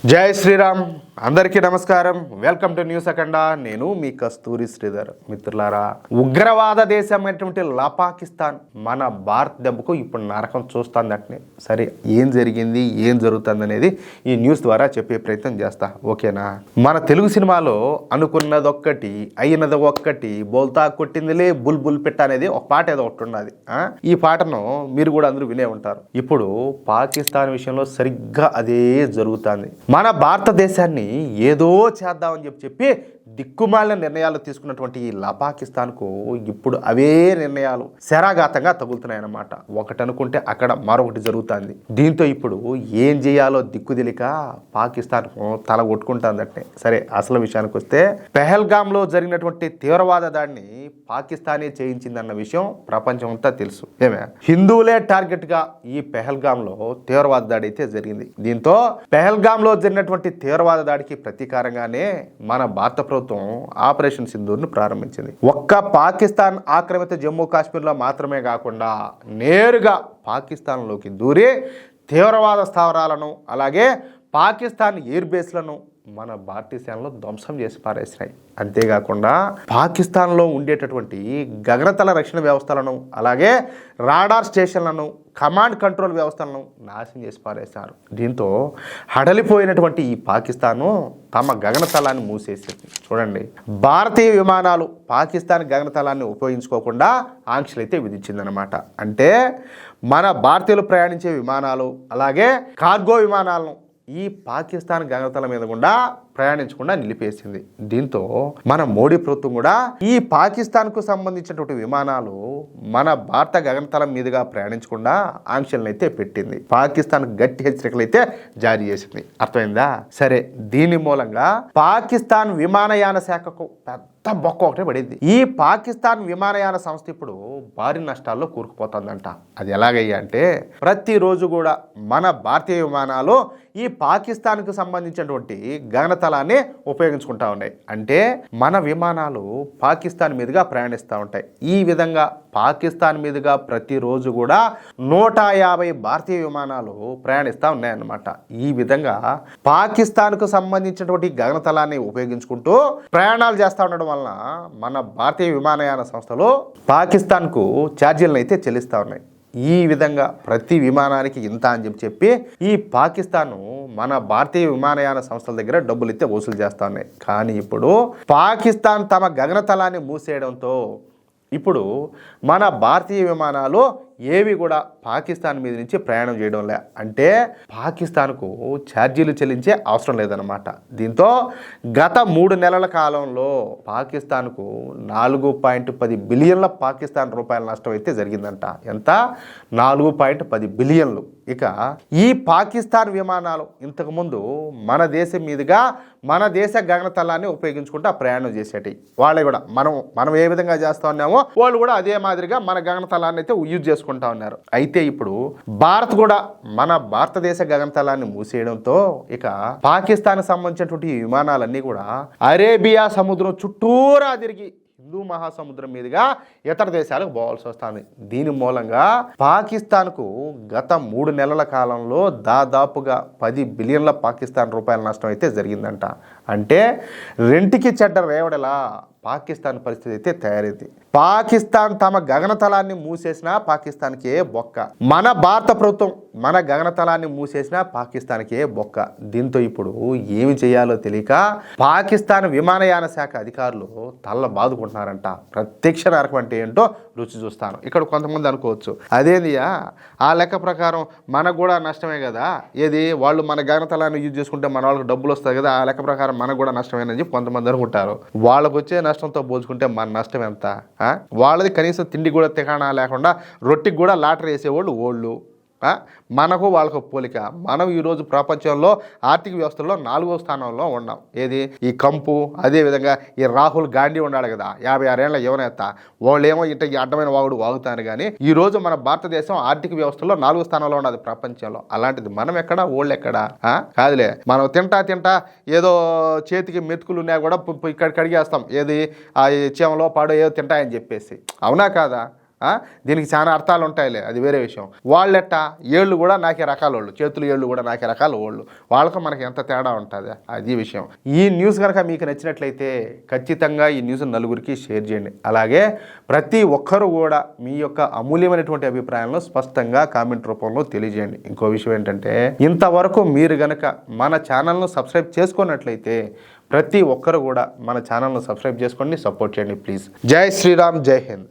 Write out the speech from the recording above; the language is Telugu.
జై శ్రీరామ్. అందరికీ నమస్కారం. వెల్కమ్ టు న్యూస్ అఖండ. నేను మీ కస్తూరి శ్రీధర్. మిత్రులారా, ఉగ్రవాద దేశమైనటువంటి పాకిస్తాన్ మన భారత్ దెబ్బకు ఇప్పుడు నరకం చూస్తుందటనే. సరే, ఏం జరిగింది, ఏం జరుగుతుంది అనేది ఈ న్యూస్ ద్వారా చెప్పే ప్రయత్నం చేస్తా. ఓకేనా? మన తెలుగు సినిమాలో అనుకున్నది ఒక్కటి, అయినది ఒక్కటి, బోల్తా కొట్టిందిలే బుల్ బుల్ పెట్ట అనేది ఒక పాట ఏదో ఒకటి ఉన్నది. ఈ పాటను మీరు కూడా అందరూ వినే ఉంటారు. ఇప్పుడు పాకిస్తాన్ విషయంలో సరిగ్గా అదే జరుగుతుంది. మన భారతదేశాన్ని ఏదో చేద్దామని చెప్పి దిక్కుమాలిన నిర్ణయాలు తీసుకున్నటువంటి ఈ పాకిస్తాన్కు ఇప్పుడు అవే నిర్ణయాలు శరాఘాతంగా తగులుతున్నాయి అన్నమాట. ఒకటి అనుకుంటే అక్కడ మరొకటి జరుగుతుంది. దీంతో ఇప్పుడు ఏం చేయాలో దిక్కు తెలియక పాకిస్తాన్ తల కొట్టుకుంటుందంటే. సరే, అసలు విషయానికి వస్తే పెహల్గాంలో జరిగినటువంటి తీవ్రవాద దాడిని పాకిస్తానే చేయించిందన్న విషయం ప్రపంచం అంతా తెలుసు. ఏమే, హిందువులే టార్గెట్ గా ఈ పెహల్గాంలో తీవ్రవాద దాడి అయితే జరిగింది. దీంతో పెహల్గాంలో జరిగినటువంటి తీవ్రవాద దాడికి ప్రతీకారంగానే మన భారత ప్రభుత్వం ఆపరేషన్ సింధూర్ను ప్రారంభించింది. ఒక్క పాకిస్తాన్ ఆక్రమిత జమ్మూ కాశ్మీర్లో మాత్రమే కాకుండా నేరుగా పాకిస్తాన్లోకి దూరి తీవ్రవాద స్థావరాలను అలాగే పాకిస్తాన్ ఎయిర్ బేస్లను మన భారతీయ సేనలో ధ్వంసం చేసి పారేసినాయి. అంతేకాకుండా పాకిస్తాన్లో ఉండేటటువంటి గగనతల రక్షణ వ్యవస్థలను అలాగే రాడార్ స్టేషన్లను కమాండ్ కంట్రోల్ వ్యవస్థలను నాశనం చేసి పారేశారు. దీంతో హడలిపోయినటువంటి ఈ పాకిస్తాను తమ గగనతలాన్ని మూసేసింది. చూడండి, భారతీయ విమానాలు పాకిస్తాన్ గగనతలాన్ని ఉపయోగించుకోకుండా ఆంక్షలు అయితే విధించిందనమాట. అంటే మన భారతీయులు ప్రయాణించే విమానాలు అలాగే కార్గో విమానాలను ఈ పాకిస్తాన్ గగనతల మీద గుండా ప్రయాణించకుండా నిలిపేసింది. దీంతో మన మోడీ ప్రభుత్వం కూడా ఈ పాకిస్తాన్కు సంబంధించినటువంటి విమానాలు మన భారత గగనతలం మీదుగా ప్రయాణించకుండా ఆంక్షలను అయితే పెట్టింది. పాకిస్తాన్ గట్టి హెచ్చరికలు అయితే జారీ చేసింది. అర్థమైందా? సరే, దీని మూలంగా పాకిస్తాన్ విమానయాన శాఖకు పెద్ద బొక్క ఒకటే పడింది. ఈ పాకిస్తాన్ విమానయాన సంస్థ ఇప్పుడు భారీ నష్టాల్లో కూరుకుపోతుందంట. అది ఎలాగయ్యా అంటే, ప్రతిరోజు కూడా మన భారతీయ విమానాలు ఈ పాకిస్తాన్కు సంబంధించినటువంటి గగనతలాన్ని ఉపయోగించుకుంటా ఉన్నాయి. అంటే మన విమానాలు పాకిస్తాన్ మీదుగా ప్రయాణిస్తూ ఉంటాయి. ఈ విధంగా పాకిస్తాన్ మీదుగా ప్రతిరోజు కూడా 150 భారతీయ విమానాలు ప్రయాణిస్తూ ఉన్నాయన్నమాట. ఈ విధంగా పాకిస్తాన్కు సంబంధించినటువంటి గగనతలాన్ని ఉపయోగించుకుంటూ ప్రయాణాలు చేస్తూ ఉండడం వలన మన భారతీయ విమానయాన సంస్థలు పాకిస్తాన్కు ఛార్జీలను అయితే చెల్లిస్తూ ఉన్నాయి. ఈ విధంగా ప్రతి విమానానికి ఇంత అని చెప్పి ఈ పాకిస్తాన్ మన భారతీయ విమానయాన సంస్థల దగ్గర డబ్బులు అయితే వసూలు చేస్తా ఉన్నాయి. కానీ ఇప్పుడు పాకిస్తాన్ తమ గగనతలాన్ని మూసేయడంతో ఇప్పుడు మన భారతీయ విమానాలు ఏవి కూడా పాకిస్తాన్ మీద నుంచి ప్రయాణం చేయడం లే. అంటే పాకిస్తాన్కు ఛార్జీలు చెల్లించే అవసరం లేదన్నమాట. దీంతో గత 3 నెలల కాలంలో పాకిస్తాన్కు 4.10 బిలియన్ల పాకిస్తాన్ రూపాయల నష్టం అయితే జరిగిందంట. ఎంత? 4.10 బిలియన్లు. ఇక ఈ పాకిస్తాన్ విమానాలు ఇంతకుముందు మన దేశం మీదుగా మన దేశ గగనతలాన్ని ఉపయోగించుకుంటూ ప్రయాణం చేసేటి. వాళ్ళే కూడా మనం ఏ విధంగా చేస్తా ఉన్నామో వాళ్ళు కూడా అదే మాదిరిగా మన గగనతలాన్ని అయితే యూజ్ చేసుకుంటా ఉన్నారు. అయితే ఇప్పుడు భారత్ కూడా మన భారతదేశ గగనతలాన్ని మూసేయడంతో ఇక పాకిస్తాన్ సంబంధించినటువంటి విమానాలన్నీ కూడా అరేబియా సముద్రం చుట్టూరా తిరిగి హిందూ మహాసముద్రం మీదుగా ఇతర దేశాలకు పోవాల్సి వస్తుంది. దీని మూలంగా పాకిస్తాన్కు గత 3 నెలల కాలంలో దాదాపుగా 10 బిలియన్ల పాకిస్తాన్ రూపాయల నష్టం అయితే జరిగిందంట. అంటే రెంటికి చెడ్డ రేవడలా పాకిస్తాన్ పరిస్థితి అయితే తయారైంది. పాకిస్తాన్ తమ గగనతలాన్ని మూసేసినా పాకిస్తాన్కే బొక్క. మన భారత ప్రభుత్వం మన గగనతలాన్ని మూసేసినా పాకిస్తాన్కే బొక్క. దీంతో ఇప్పుడు ఏమి చేయాలో తెలియక పాకిస్తాన్ విమానయాన శాఖ అధికారులు తల్ల బాదుకుంటున్నారంట. ప్రత్యక్ష నరకం అంటే ఏంటో రుచి చూస్తాను. ఇక్కడ కొంతమంది అనుకోవచ్చు, అదేందియా ఆ లెక్క ప్రకారం మనకు కూడా నష్టమే కదా, ఏది వాళ్ళు మన గగనతలాన్ని యూజ్ చేసుకుంటే మన వాళ్ళకి డబ్బులు వస్తాయి కదా, ఆ లెక్క ప్రకారం మనకు కూడా నష్టమేనని చెప్పి కొంతమంది అనుకుంటారు. వాళ్ళకు వచ్చే నష్టంతో పోల్చుకుంటే మన నష్టం ఎంత? వాళ్ళది కనీసం తిండి కూడా తికాణా లేకుండా రొట్టికి కూడా లాటరీ వేసేవాళ్ళు ఓళ్ళు. మనకు వాళ్ళకు పోలిక. మనం ఈరోజు ప్రపంచంలో ఆర్థిక వ్యవస్థలో 4వ స్థానంలో ఉన్నాం. ఏది? ఈ కంపు. అదేవిధంగా ఈ రాహుల్ గాంధీ ఉన్నాడు కదా, 56 ఏళ్ళ యువనేత. వాళ్ళేమో ఇట్లా ఈ అడ్డమైన వాగుడు వాగుతారు. కానీ ఈరోజు మన భారతదేశం ఆర్థిక వ్యవస్థలో 4వ స్థానంలో ఉన్నది ప్రపంచంలో. అలాంటిది మనం ఎక్కడా, వాళ్ళు ఎక్కడా? కాదులే, మనం తింటా ఏదో చేతికి మెతుకులు ఉన్నా కూడా ఇక్కడ కడిగేస్తాం. ఏది? ఆ చీమలో పాడు ఏదో తింటాయని చెప్పేసి. అవునా కాదా? దీనికి చాలా అర్థాలు ఉంటాయిలే, అది వేరే విషయం. వాళ్ళెట్ట ఏళ్ళు కూడా నాకే రకాల వాళ్ళు, చేతులు ఏళ్ళు కూడా నాకే రకాల వాళ్ళు, వాళ్ళకు మనకి ఎంత తేడా ఉంటుంది, అది విషయం. ఈ న్యూస్ కనుక మీకు నచ్చినట్లయితే ఖచ్చితంగా ఈ న్యూస్ నలుగురికి షేర్ చేయండి. అలాగే ప్రతి ఒక్కరూ కూడా మీ యొక్క అమూల్యమైనటువంటి అభిప్రాయాలను స్పష్టంగా కామెంట్ రూపంలో తెలియజేయండి. ఇంకో విషయం ఏంటంటే, ఇంతవరకు మీరు గనక మన ఛానల్ను సబ్స్క్రైబ్ చేసుకున్నట్లయితే ప్రతి ఒక్కరు కూడా మన ఛానల్ను సబ్స్క్రైబ్ చేసుకోండి, సపోర్ట్ చేయండి ప్లీజ్. జై శ్రీరామ్, జై హింద్.